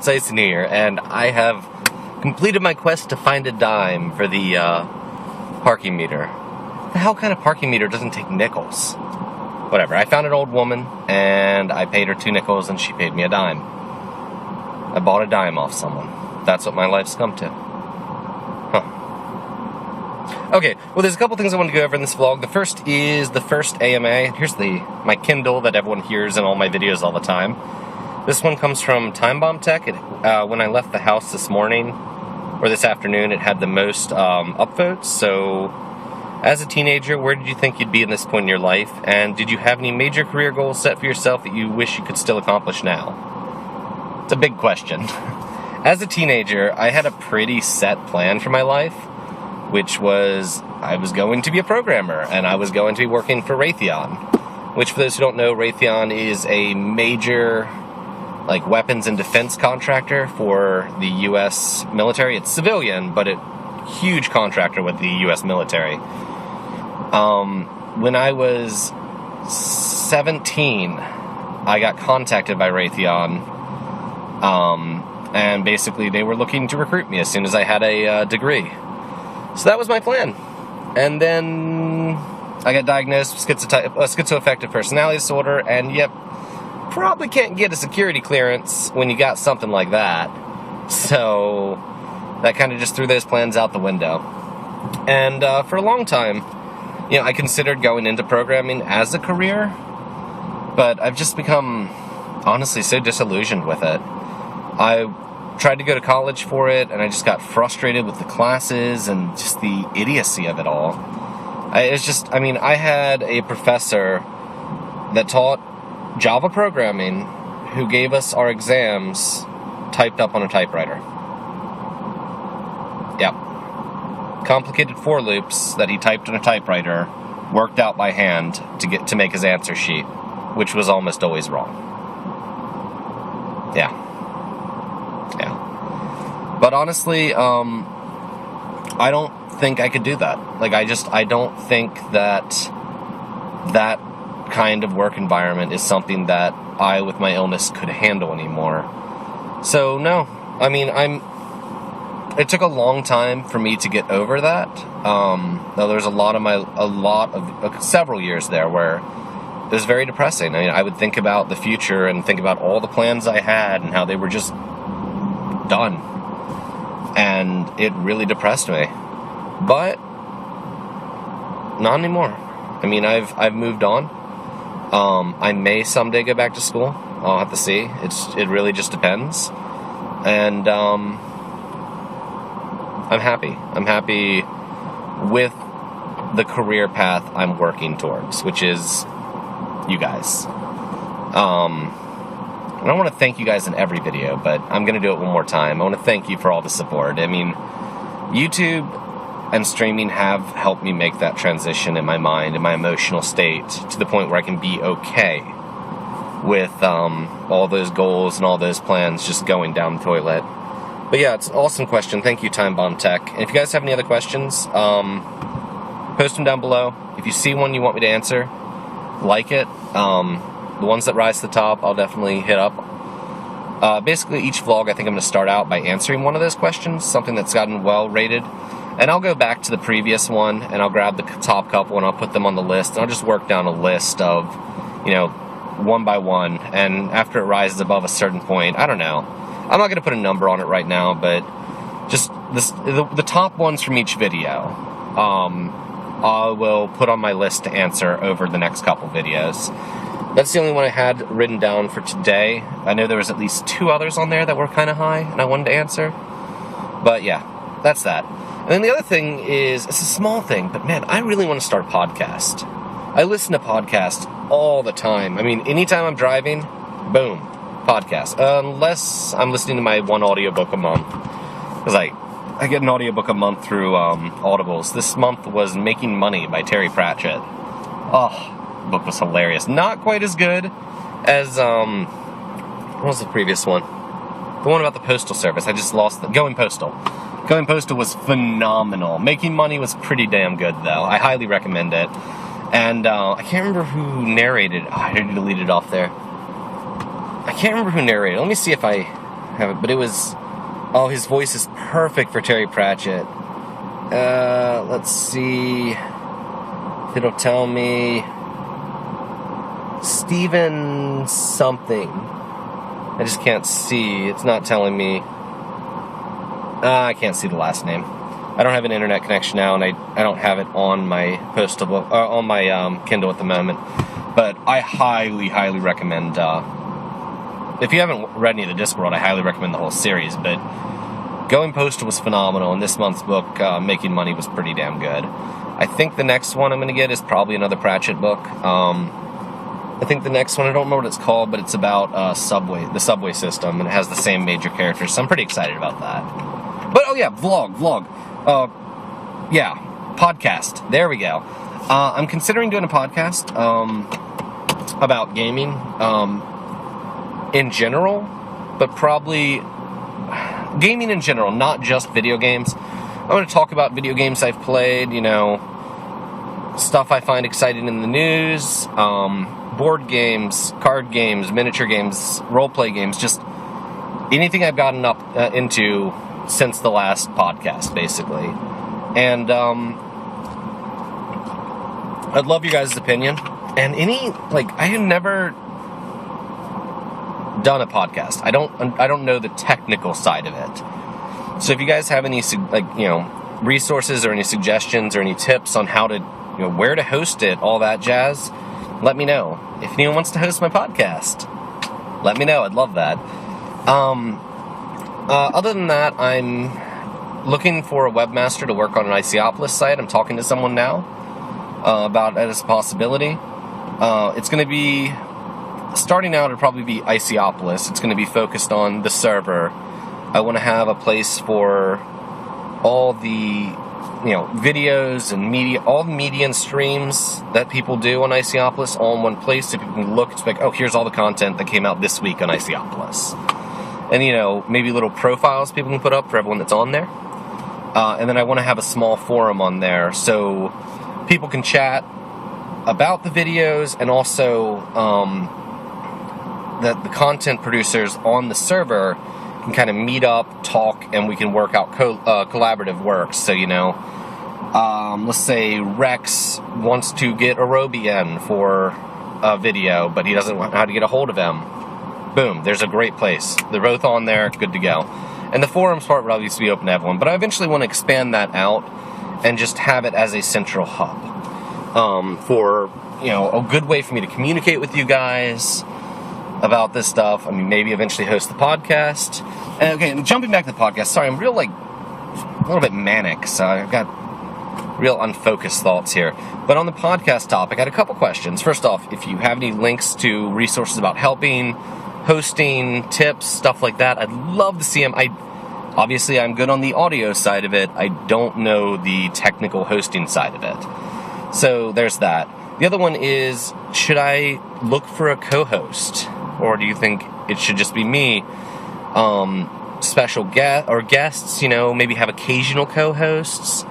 It's Icy New Year, and I have completed my quest to find a dime for the parking meter. The hell kind of parking meter doesn't take nickels? Whatever, I found an old woman, and I paid her 2 nickels, and she paid me a dime. I bought a dime off someone. That's what my life's come to. Huh. Okay, well, there's a couple things I want to go over in this vlog. The first is the first AMA. Here's my Kindle that everyone hears in all my videos all the time. This one comes from Time Bomb Tech. When I left the house this morning, or this afternoon, it had the most upvotes. So, as a teenager, where did you think you'd be in this point in your life? And did you have any major career goals set for yourself that you wish you could still accomplish now? It's a big question. As a teenager, I had a pretty set plan for my life, which was I was going to be a programmer, and I was going to be working for Raytheon, which, for those who don't know, Raytheon is a major weapons and defense contractor for the U.S. military. It's civilian, but huge contractor with the U.S. military. When I was 17, I got contacted by Raytheon, and basically they were looking to recruit me as soon as I had a degree. So that was my plan. And then I got diagnosed with schizoaffective personality disorder, and yep, probably can't get a security clearance when you got something like that. So that kind of just threw those plans out the window. And for a long time, I considered going into programming as a career, but I've just become, honestly, so disillusioned with it. I tried to go to college for it, and I just got frustrated with the classes and just the idiocy of it all. I had a professor that taught Java programming who gave us our exams typed up on a typewriter. Yep. Complicated for loops that he typed on a typewriter, worked out by hand to make his answer sheet, which was almost always wrong. Yeah. But honestly, I don't think I could do that. I don't think that kind of work environment is something that I, with my illness, could handle anymore. So, no. It took a long time for me to get over that. There's several years there where it was very depressing. I would think about the future and think about all the plans I had and how they were just done. And it really depressed me. But not anymore. I've moved on. I may someday go back to school. I'll have to see. It really just depends. And I'm happy. I'm happy with the career path I'm working towards, which is you guys. And I want to thank you guys in every video, but I'm going to do it one more time. I want to thank you for all the support. YouTube and streaming have helped me make that transition in my mind, in my emotional state, to the point where I can be okay with all those goals and all those plans just going down the toilet. But yeah, it's an awesome question. Thank you, Time Bomb Tech. And if you guys have any other questions, post them down below. If you see one you want me to answer, like it. The ones that rise to the top, I'll definitely hit up. Basically, each vlog, I think I'm going to start out by answering one of those questions, something that's gotten well rated. And I'll go back to the previous one, and I'll grab the top couple, and I'll put them on the list. And I'll just work down a list of, one by one. And after it rises above a certain point, I don't know. I'm not going to put a number on it right now, but just the top ones from each video, I will put on my list to answer over the next couple videos. That's the only one I had written down for today. I know there was at least 2 others on there that were kind of high, and I wanted to answer. But yeah, that's that. And then the other thing is, it's a small thing, but man, I really want to start a podcast. I listen to podcasts all the time. Anytime I'm driving, boom, podcast. Unless I'm listening to my one audiobook a month. Because I get an audiobook a month through Audibles. This month was Making Money by Terry Pratchett. Oh, the book was hilarious. Not quite as good as, what was the previous one? The one about the Postal Service. I just lost Going Postal. Going Postal was phenomenal. Making Money was pretty damn good, though. I highly recommend it. And I can't remember who narrated. Oh, I already deleted it off there. I can't remember who narrated. Let me see if I have it, but it was, oh, his voice is perfect for Terry Pratchett. Let's see if it'll tell me. Steven something. I just can't see. It's not telling me. I can't see the last name. I don't have an internet connection now, and I don't have it on my postal book, on my Kindle at the moment. But I highly, highly recommend. If you haven't read any of the Discworld, I highly recommend the whole series. But Going Postal was phenomenal, and this month's book, Making Money, was pretty damn good. I think the next one I'm going to get is probably another Pratchett book. I think the next one, I don't remember what it's called, but it's about the subway system, and it has the same major characters, so I'm pretty excited about that. But, oh yeah, vlog. Yeah, podcast. There we go. I'm considering doing a podcast about gaming in general, but probably gaming in general, not just video games. I'm going to talk about video games I've played, stuff I find exciting in the news, board games, card games, miniature games, role-play games, just anything I've gotten up into since the last podcast, basically. And I'd love your guys' opinion. And I have never done a podcast. I don't know the technical side of it. So if you guys have any resources or any suggestions or any tips on how to where to host it, all that jazz, let me know. If anyone wants to host my podcast, let me know. I'd love that. Other than that, I'm looking for a webmaster to work on an Iciopolis site. I'm talking to someone now about it as a possibility. It's going to be, starting out, it'll probably be Iciopolis. It's going to be focused on the server. I want to have a place for all the videos and media, all the media and streams that people do on Iciopolis all in one place, so people can look, it's like, oh, here's all the content that came out this week on Iciopolis. And, maybe little profiles people can put up for everyone that's on there. And then I want to have a small forum on there so people can chat about the videos, and also that the content producers on the server can kind of meet up, talk, and we can work out collaborative work. So, let's say Rex wants to get Arobian for a video, but he doesn't know how to get a hold of him. Boom, there's a great place. They're both on there, good to go. And the forums part would obviously be open to everyone, but I eventually want to expand that out and just have it as a central hub for, a good way for me to communicate with you guys about this stuff. I mean, maybe eventually host the podcast. And, okay, jumping back to the podcast, sorry, I'm real, a little bit manic, so I've got real unfocused thoughts here. But on the podcast topic, I had a couple questions. First off, if you have any links to resources about helping, hosting, tips, stuff like that, I'd love to see them. Obviously, I'm good on the audio side of it. I don't know the technical hosting side of it. So there's that. The other one is, should I look for a co-host? Or do you think it should just be me? Special guests, maybe have occasional co-hosts.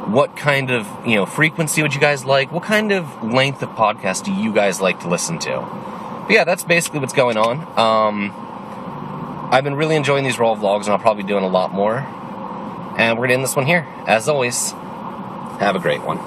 What kind of, frequency would you guys like? What kind of length of podcast do you guys like to listen to? But yeah, that's basically what's going on. I've been really enjoying these raw vlogs, and I'll probably be doing a lot more. And we're going to end this one here. As always, have a great one.